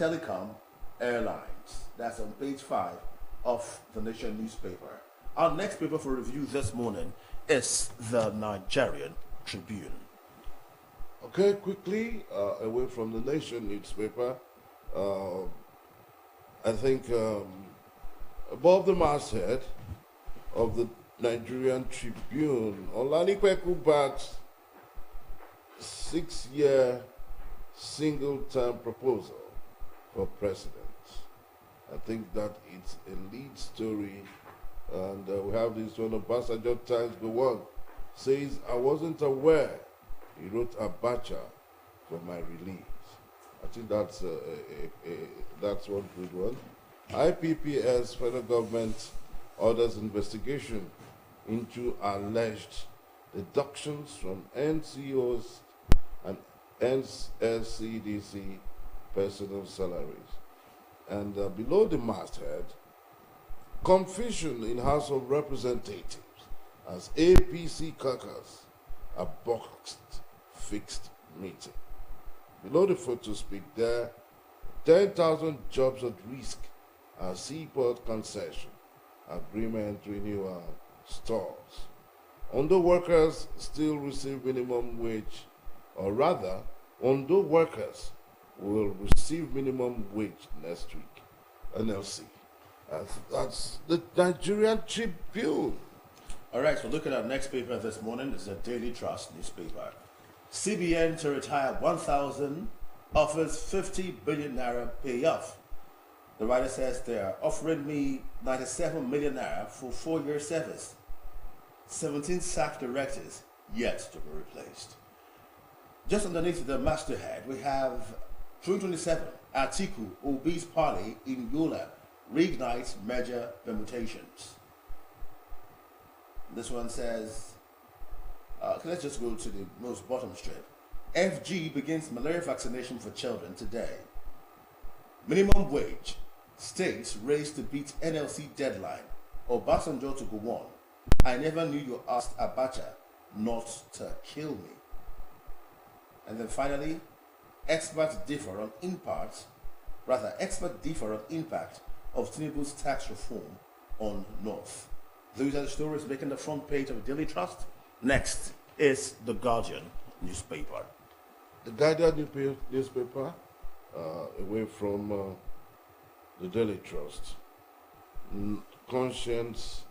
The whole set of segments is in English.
Telecom Airlines. That's on page 5 of the Nation newspaper. Our next paper for review this morning is the Nigerian Tribune. Okay, quickly, away from the Nation newspaper, I think above the masthead of the Nigerian Tribune, Olanipekun backs 6-year single-term proposal for president. I think that it's a lead story, and we have this one of Passenger Times Gowon says, I wasn't aware he wrote Abacha for my release. I think that's one good one. IPPS, federal government, orders investigation into alleged deductions from NCOs and NSCDC personal salaries. And below the masthead, confusion in House of Representatives as APC caucus a boxed fixed meeting. Below the photo speak there, 10,000 jobs at risk as seaport concession agreement renewal stalls. Ondo workers still receive minimum wage, or rather, Ondo workers will receive minimum wage next week. NLC. That's the Nigerian Tribune. All right, so look at our next paper this morning. It's a Daily Trust newspaper. CBN to retire 1,000 offers 50 billion naira payoff. The writer says they are offering me 97 million naira for 4-year service. 17 sacked directors yet to be replaced. Just underneath the masthead, we have 2027 Atiku Obi's party in Yola reignites merger permutations. This one says, let's just go to the most bottom strip. FG begins malaria vaccination for children today. Minimum wage. States raised to beat NLC deadline. Obasanjo to go on. I never knew you asked Abacha not to kill me. And then finally, experts differ on impact of Tinubu's tax reform on North. Those are the stories making the front page of the Daily Trust. Next is the Guardian newspaper. The Guardian newspaper, away from the Daily Trust. Conscience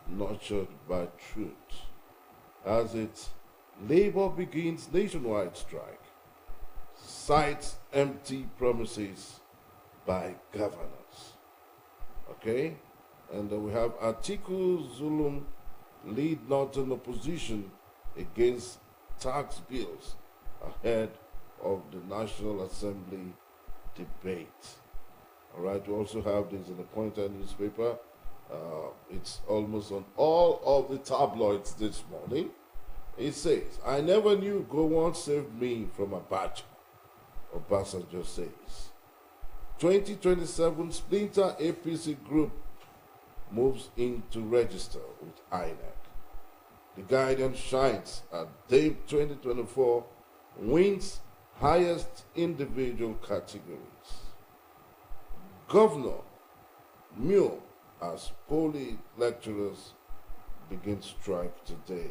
nurtured by truth. As it, Labour begins nationwide strike. Cites empty promises by governors. Okay? And we have Atiku Zulum lead northern opposition against tax bills ahead of the National Assembly debate. All right, we also have this in the Pointer newspaper. It's almost on all of the tabloids this morning. It says, I never knew Gowon saved me from Abacha. Obasanjo says. 2027 splinter APC group moves into register with INEC. The Guardian shines at Dame 2024 wins highest individual categories. Governor Mule as poly lecturers begin strike today.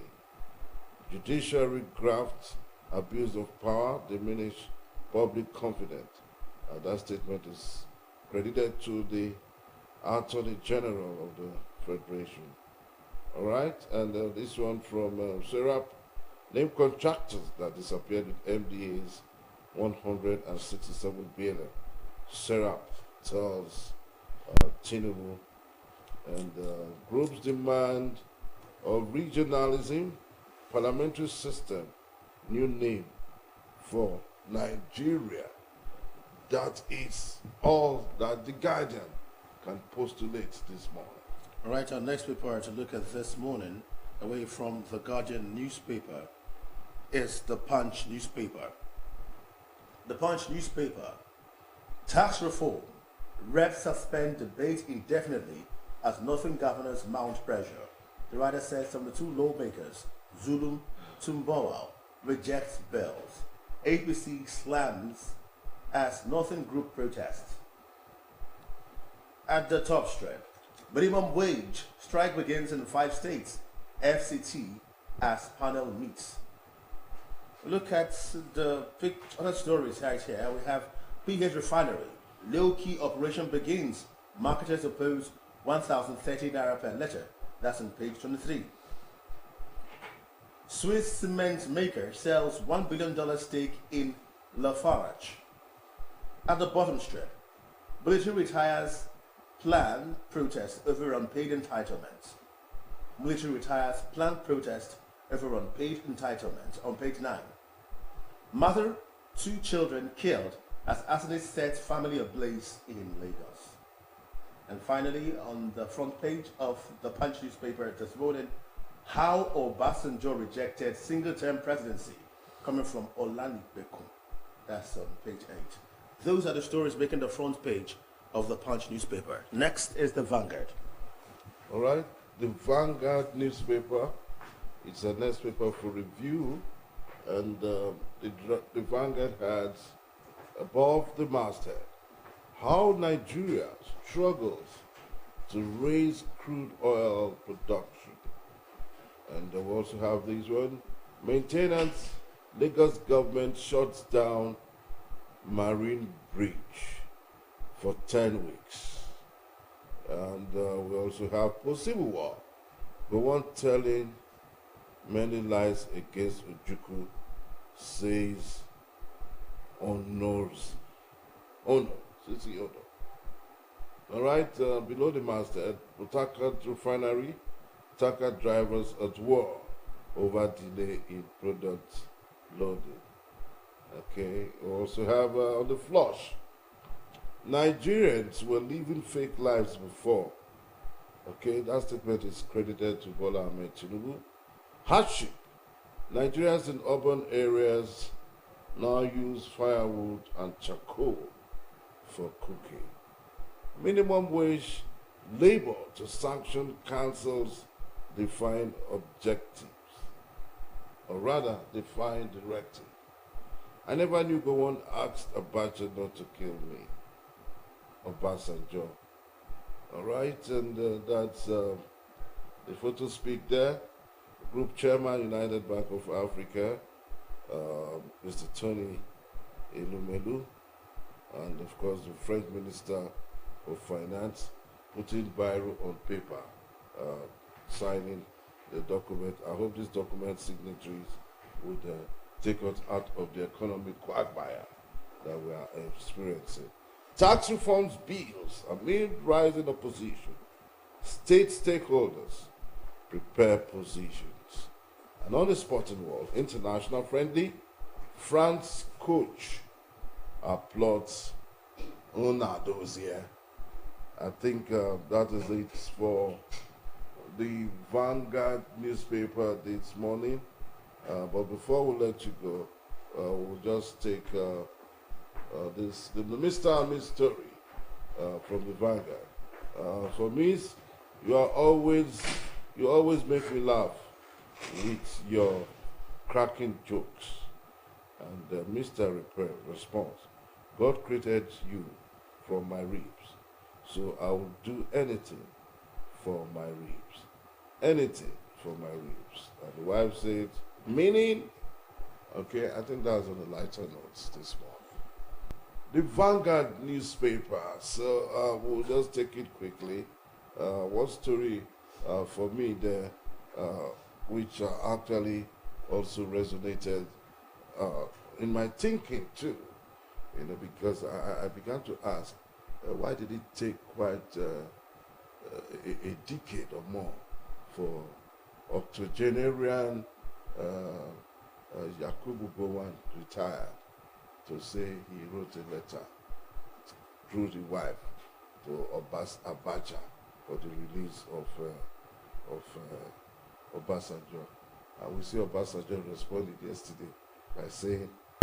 Judiciary graft, abuse of power, diminish public confidence. That statement is credited to the Attorney General of the Federation. All right, and this one from Serap, named contractors that disappeared with MDA's 167 billion. Serap tells Tinubu, and groups demand of regionalism, parliamentary system, new name for Nigeria. That is all that the Guardian can postulate this morning. All right, our next paper to look at this morning, away from the Guardian newspaper, is the Punch newspaper. The Punch newspaper, tax reform, reps suspend debate indefinitely as Northern governors mount pressure. The writer says some of the two lawmakers, Zulum Tumbowa, rejects bills. APC slams as Northern Group protests. At the top strip, minimum wage strike begins in 5 states. FCT as panel meets. Look at the other stories right here. We have PH Refinery. Low-key operation begins. Marketers oppose 1,030 naira per litre. That's on page 23. Swiss cement maker sells $1 billion stake in Lafarge. At the bottom strip, military retires planned protest over unpaid entitlements. Military retires planned protest over unpaid entitlements on page 9. Mother, 2 children killed as arsonist sets family ablaze in Lagos. And finally, on the front page of the Punch newspaper this morning, how Obasanjo rejected single-term presidency, coming from Olanipeku. That's on page 8. Those are the stories making the front page of the Punch newspaper. Next is the Vanguard. All right, the Vanguard newspaper. It's a newspaper for review, and the Vanguard has above the masthead how Nigeria struggles to raise crude oil production. And they also have this one, maintenance, Lagos government shuts down marine bridge for 10 weeks. And we also have possible war. The one telling many lies against Ojukwu, says honors. Honor. Sisi Honor. All right, below the masthead, Butaka Refinery, Taka drivers at war over delay in product loading. Okay, we also have on the flush, Nigerians were living fake lives before. Okay, that statement is credited to Bola Ahmed Tinubu. Hardship. Nigerians in urban areas now use firewood and charcoal for cooking. Minimum wage labor to sanction councils define objectives, or rather define directive. I never knew Gowon asked Abacha not to kill me. Obasanjo. All right, and that's the photo speak there. Group Chairman, United Bank of Africa, Mr. Tony Elumelu, and of course the French Minister of Finance, putting Biro on paper, signing the document. I hope this document signatories would take us out of the economic quagmire that we are experiencing. Tax reforms bills amid rising opposition. State stakeholders prepare positions. And on the sporting world, international friendly, France coach applauds Una Dozier. I think that is it for the Vanguard newspaper this morning. But before we let you go, we'll just take the Mr. and Miss story from the Vanguard. For me, you always make me laugh with your cracking jokes. And Mr. Repair responds, God created you from my ribs, so I will do anything for my ribs. Anything for my ribs. And the wife said, meaning, okay, I think that's on the lighter notes this morning. The Vanguard newspaper, so we'll just take it quickly. One story for me there, which actually also resonated in my thinking too, because I began to ask, why did it take quite a decade or more for octogenarian Yakubu Gowon retired to say he wrote a letter through the wife to Abacha for the release of Obasanjo. And we see Obasanjo responded yesterday by saying